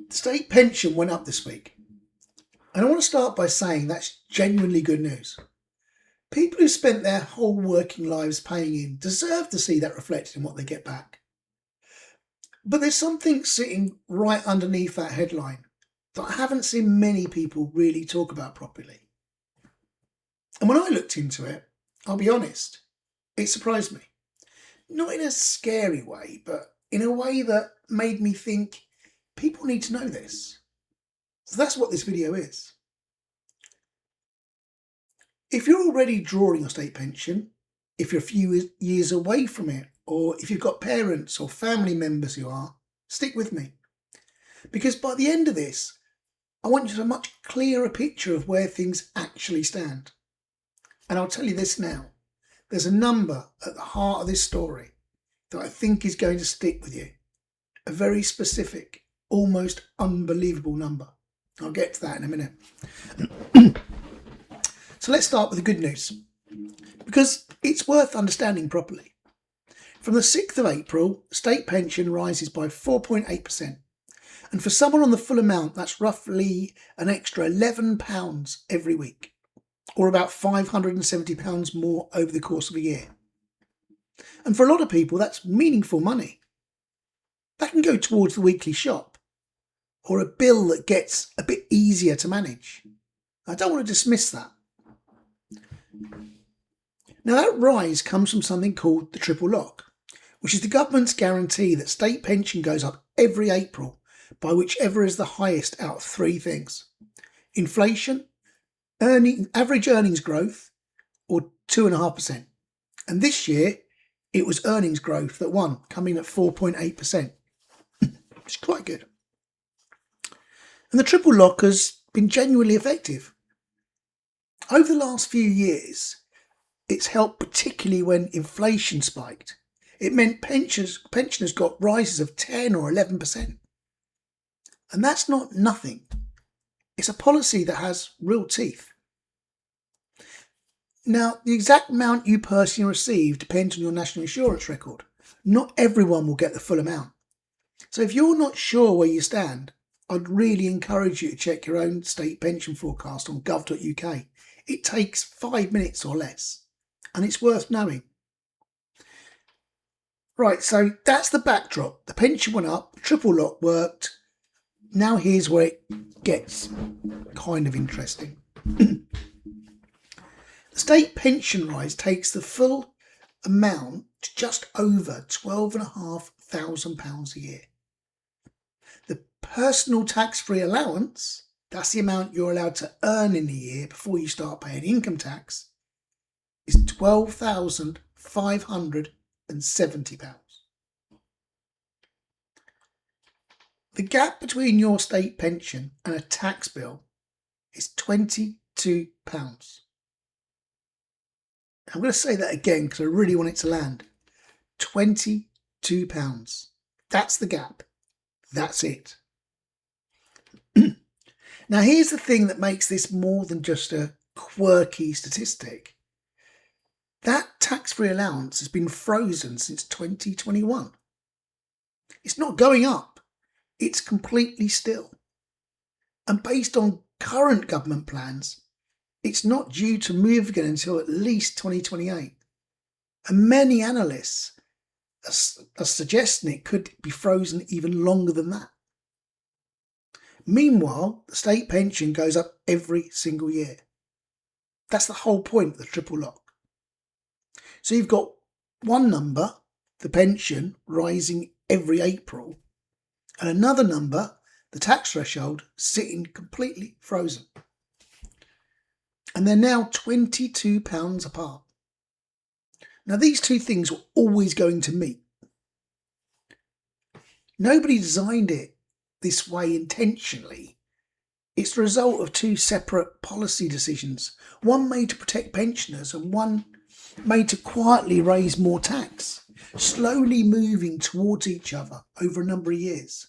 The state pension went up this week. And I want to start by saying that's genuinely good news. People who spent their whole working lives paying in deserve to see that reflected in what they get back. But there's something sitting right underneath that headline that I haven't seen many people really talk about properly. And when I looked into it, I'll be honest, it surprised me. Not in a scary way, but in a way that made me think people need to know this. So that's what this video is. If you're already drawing your state pension, if you're a few years away from it, or if you've got parents or family members who are, stick with me. Because by the end of this, I want you to have a much clearer picture of where things actually stand. And I'll tell you this now. There's a number at the heart of this story that I think is going to stick with you. A very specific, almost unbelievable number. I'll get to that in a minute. So let's start with the good news, because it's worth understanding properly. From the 6th of April, state pension rises by 4.8%. And for someone on the full amount, that's roughly an extra £11 every week, or about £570 more over the course of a year. And for a lot of people, that's meaningful money. That can go towards the weekly shop, or a bill that gets a bit easier to manage. I don't want to dismiss that. Now that rise comes from something called the triple lock, which is the government's guarantee that state pension goes up every April by whichever is the highest out of three things: inflation, average earnings growth, or 2.5%. And this year it was earnings growth that won, coming at 4.8%. It's quite good. And the triple lock has been genuinely effective. Over the last few years, it's helped particularly when inflation spiked. It meant pensioners got rises of 10 or 11%. And that's not nothing. It's a policy that has real teeth. Now, the exact amount you personally receive depends on your national insurance record. Not everyone will get the full amount. So if you're not sure where you stand, I'd really encourage you to check your own state pension forecast on gov.uk. It takes 5 minutes or less, and it's worth knowing. Right, so that's the backdrop. The pension went up, triple lock worked. Now here's where it gets kind of interesting. The state pension rise takes the full amount to just over £12,500 a year. The personal tax-free allowance, that's the amount you're allowed to earn in a year before you start paying income tax, is £12,570. The gap between your state pension and a tax bill is £22. I'm going to say that again because I really want it to land. £22. That's the gap. That's it. Now, here's the thing that makes this more than just a quirky statistic. That tax-free allowance has been frozen since 2021. It's not going up. It's completely still. And based on current government plans, it's not due to move again until at least 2028. And many analysts are suggesting it could be frozen even longer than that. Meanwhile, the state pension goes up every single year. That's the whole point of the triple lock. So you've got one number, the pension, rising every April, and another number, the tax threshold, sitting completely frozen. And they're now £22 apart. Now these two things were always going to meet. Nobody designed it this way intentionally. It's the result of two separate policy decisions, one made to protect pensioners and one made to quietly raise more tax, slowly moving towards each other over a number of years.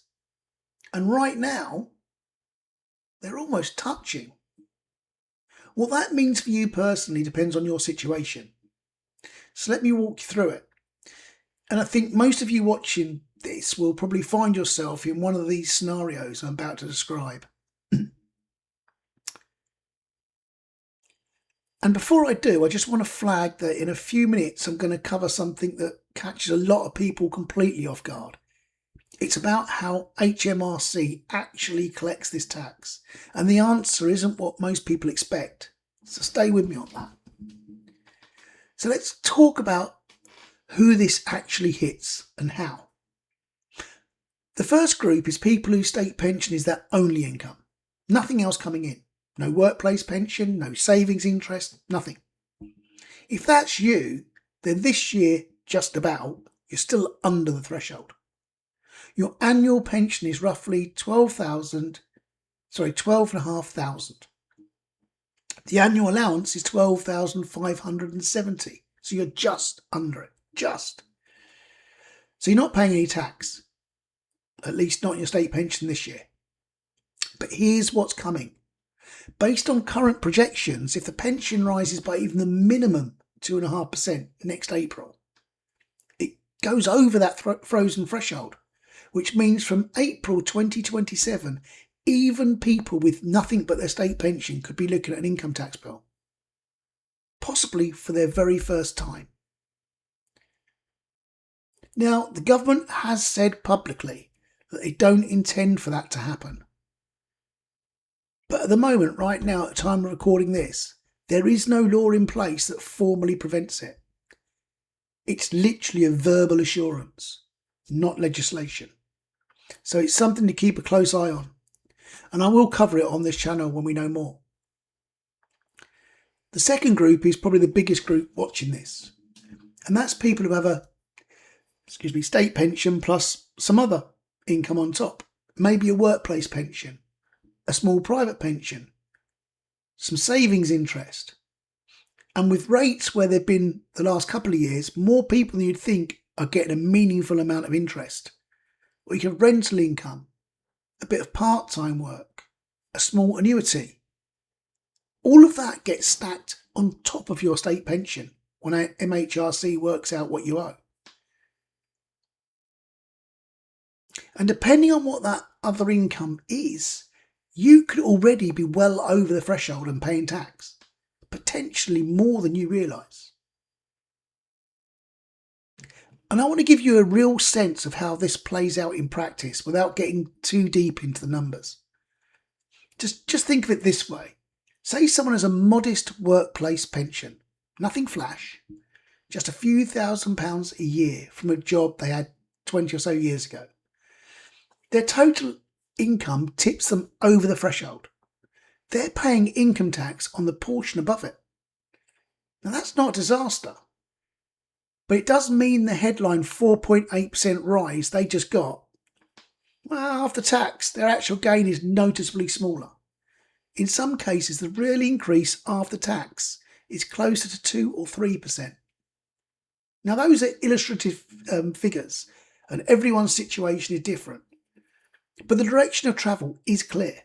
And right now, they're almost touching. What that means for you personally depends on your situation. So let me walk you through it. And I think most of you watching this will probably find yourself in one of these scenarios I'm about to describe. And before I do, I just want to flag that in a few minutes I'm going to cover something that catches a lot of people completely off guard. It's about how HMRC actually collects this tax, and the answer isn't what most people expect. So stay with me on that. So let's talk about who this actually hits and how. The first group is people whose state pension is their only income. Nothing else coming in. No workplace pension, no savings interest, nothing. If that's you, then this year, just about, you're still under the threshold. Your annual pension is roughly 12,500. The annual allowance is 12,570. So you're just under it. Just. So you're not paying any tax. At least not in your state pension this year. But here's what's coming. Based on current projections, if the pension rises by even the minimum 2.5% next April, it goes over that frozen threshold, which means from April 2027, even people with nothing but their state pension could be looking at an income tax bill, possibly for their very first time. Now, the government has said publicly that they don't intend for that to happen. But at the moment, right now, at the time of recording this, there is no law in place that formally prevents it. It's literally a verbal assurance, not legislation. So it's something to keep a close eye on. And I will cover it on this channel when we know more. The second group is probably the biggest group watching this. And that's people who have a state pension plus some other income on top. Maybe a workplace pension, a small private pension, some savings interest. And with rates where they've been the last couple of years, more people than you'd think are getting a meaningful amount of interest. Or you can have rental income, a bit of part-time work, a small annuity. All of that gets stacked on top of your state pension when MHRC works out what you owe. And depending on what that other income is, you could already be well over the threshold and paying tax, potentially more than you realise. And I want to give you a real sense of how this plays out in practice without getting too deep into the numbers. Just think of it this way. Say someone has a modest workplace pension, nothing flash, just a few £1,000s a year from a job they had 20 or so years ago. Their total income tips them over the threshold. They're paying income tax on the portion above it. Now that's not a disaster, but it does mean the headline 4.8% rise they just got, well, after tax, their actual gain is noticeably smaller. In some cases, the real increase after tax is closer to 2 or 3%. Now those are illustrative figures, and everyone's situation is different. But the direction of travel is clear.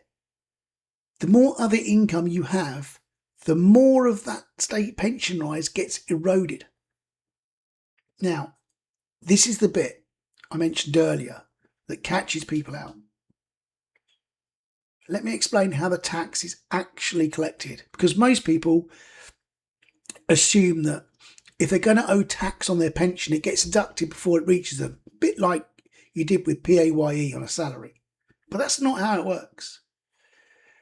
The more other income you have, the more of that state pension rise gets eroded. Now, this is the bit I mentioned earlier that catches people out. Let me explain how the tax is actually collected, because most people assume that if they're going to owe tax on their pension, it gets deducted before it reaches them, a bit like you did with PAYE on a salary. But that's not how it works.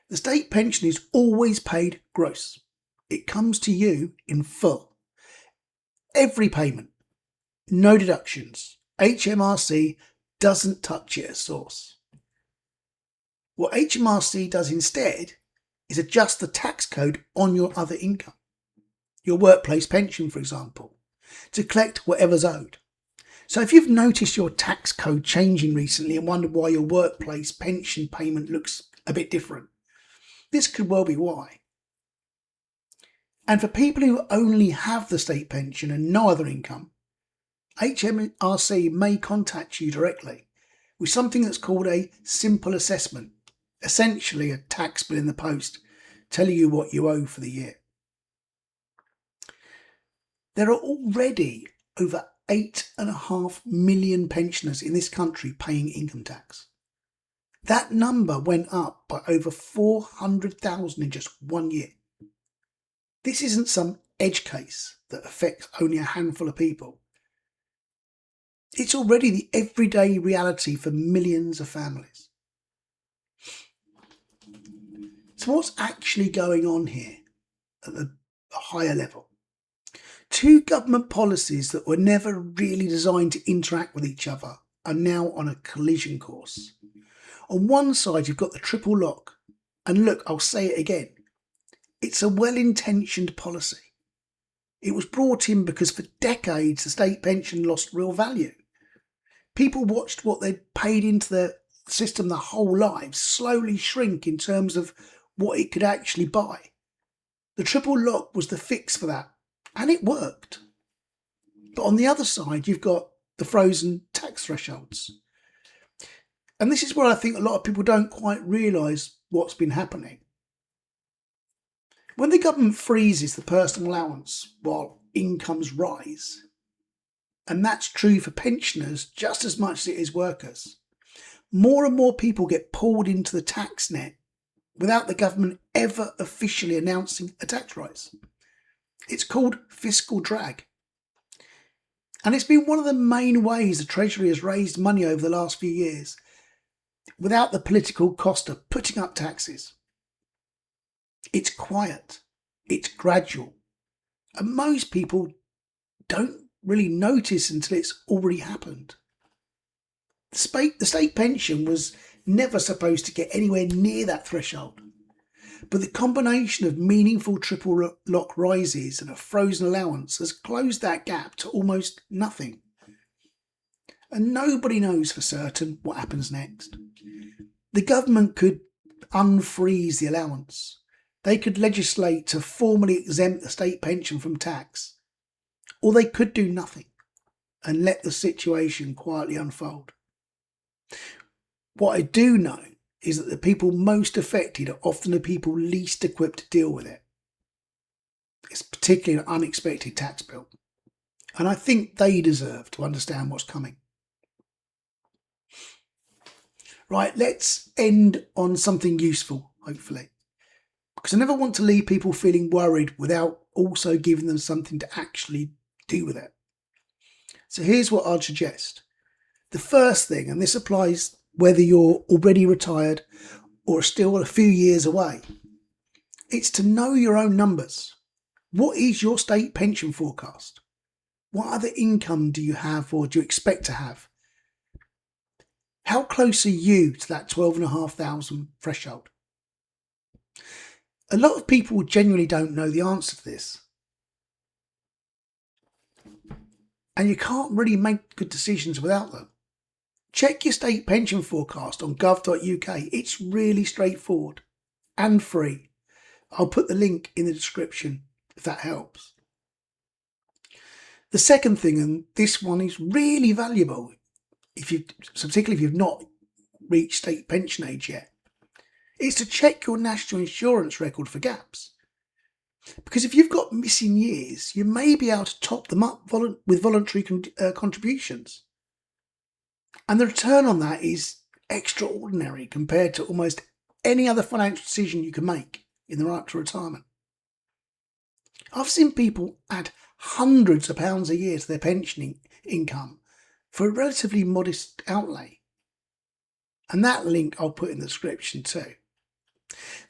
The state pension is always paid gross. It comes to you in full. Every payment, no deductions. HMRC doesn't touch it at source. What HMRC does instead is adjust the tax code on your other income, your workplace pension, for example, to collect whatever's owed. So if you've noticed your tax code changing recently and wondered why your workplace pension payment looks a bit different, this could well be why. And for people who only have the state pension and no other income, HMRC may contact you directly with something that's called a simple assessment, essentially a tax bill in the post telling you what you owe for the year. There are already over 8.5 million pensioners in this country paying income tax. That number went up by over 400,000 in just 1 year. This isn't some edge case that affects only a handful of people. It's already the everyday reality for millions of families. So what's actually going on here at a higher level? Two government policies that were never really designed to interact with each other are now on a collision course. On one side, you've got the triple lock. And look, I'll say it again. It's a well-intentioned policy. It was brought in because for decades the state pension lost real value. People watched what they'd paid into the system their whole lives slowly shrink in terms of what it could actually buy. The triple lock was the fix for that, and it worked. But on the other side, you've got the frozen tax thresholds. And this is where I think a lot of people don't quite realise what's been happening. When the government freezes the personal allowance while incomes rise, and that's true for pensioners just as much as it is workers, more and more people get pulled into the tax net without the government ever officially announcing a tax rise. It's called fiscal drag. And it's been one of the main ways the Treasury has raised money over the last few years without the political cost of putting up taxes. It's quiet, it's gradual, and most people don't really notice until it's already happened. The state pension was never supposed to get anywhere near that threshold, but the combination of meaningful triple lock rises and a frozen allowance has closed that gap to almost nothing. And nobody knows for certain what happens next. The government could unfreeze the allowance. They could legislate to formally exempt the state pension from tax. Or they could do nothing and let the situation quietly unfold. What I do know is that the people most affected are often the people least equipped to deal with it. It's particularly an unexpected tax bill. And I think they deserve to understand what's coming. Right, let's end on something useful, hopefully. Because I never want to leave people feeling worried without also giving them something to actually do with it. So here's what I'd suggest. The first thing, and this applies whether you're already retired or still a few years away, it's to know your own numbers. What is your state pension forecast? What other income do you have or do you expect to have? How close are you to that 12,500 threshold? A lot of people genuinely don't know the answer to this. And you can't really make good decisions without them. Check your state pension forecast on gov.uk. It's really straightforward and free. I'll put the link in the description if that helps. The second thing, and this one is really valuable, particularly if you've not reached state pension age yet, is to check your national insurance record for gaps. Because if you've got missing years, you may be able to top them up with voluntary contributions. And the return on that is extraordinary compared to almost any other financial decision you can make in the run-up to retirement. I've seen people add hundreds of pounds a year to their pension income for a relatively modest outlay. And that link I'll put in the description too.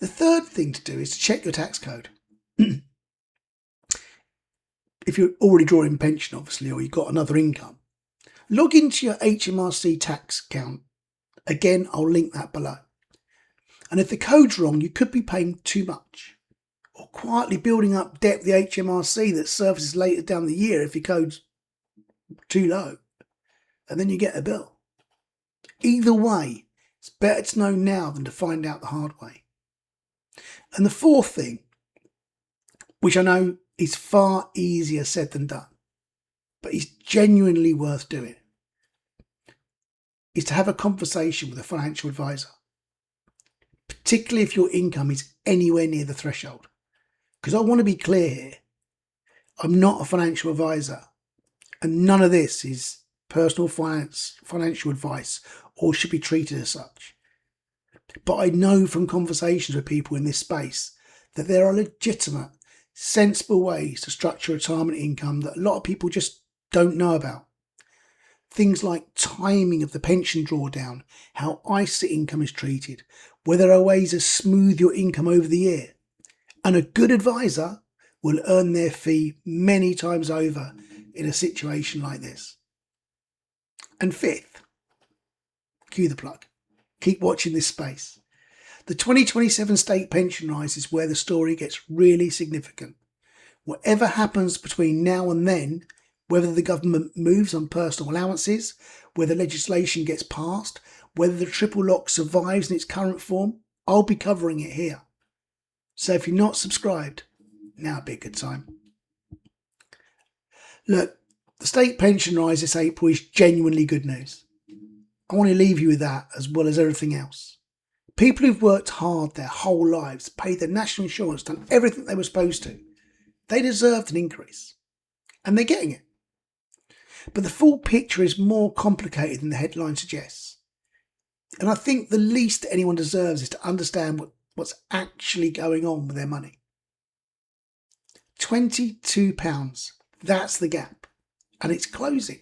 The third thing to do is to check your tax code. If you're already drawing pension, obviously, or you've got another income, log into your HMRC tax account. Again, I'll link that below. And if the code's wrong, you could be paying too much or quietly building up debt with the HMRC that surfaces later down the year if your code's too low. And then you get a bill. Either way, it's better to know now than to find out the hard way. And the fourth thing, which I know is far easier said than done, but is genuinely worth doing, is to have a conversation with a financial advisor, particularly if your income is anywhere near the threshold. Because I want to be clear here, I'm not a financial advisor, And none of this is personal financial advice or should be treated as such. But I know from conversations with people in this space that there are legitimate, sensible ways to structure retirement income that a lot of people just don't know about. Things like timing of the pension drawdown, how ISA income is treated, whether there are ways to smooth your income over the year. And a good advisor will earn their fee many times over in a situation like this. And fifth, cue the plug. Keep watching this space. The 2027 state pension rise is where the story gets really significant. Whatever happens between now and then, whether the government moves on personal allowances, whether legislation gets passed, whether the triple lock survives in its current form, I'll be covering it here. So if you're not subscribed, now would be a good time. Look, the state pension rise this April is genuinely good news. I want to leave you with that as well as everything else. People who've worked hard their whole lives, paid their national insurance, done everything they were supposed to, they deserved an increase. And they're getting it. But the full picture is more complicated than the headline suggests. And I think the least that anyone deserves is to understand what's actually going on with their money. £22, that's the gap. And it's closing.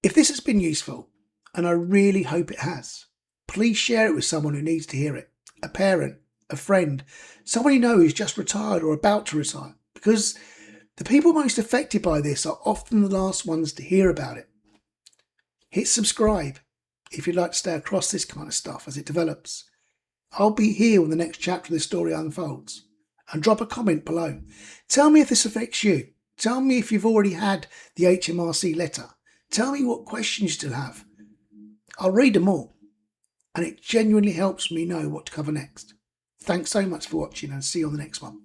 If this has been useful, and I really hope it has, please share it with someone who needs to hear it. A parent, a friend, someone you know who's just retired or about to retire. Because the people most affected by this are often the last ones to hear about it. Hit subscribe if you'd like to stay across this kind of stuff as it develops. I'll be here when the next chapter of this story unfolds. And drop a comment below. Tell me if this affects you. Tell me if you've already had the HMRC letter. Tell me what questions you still have. I'll read them all. And it genuinely helps me know what to cover next. Thanks so much for watching and see you on the next one.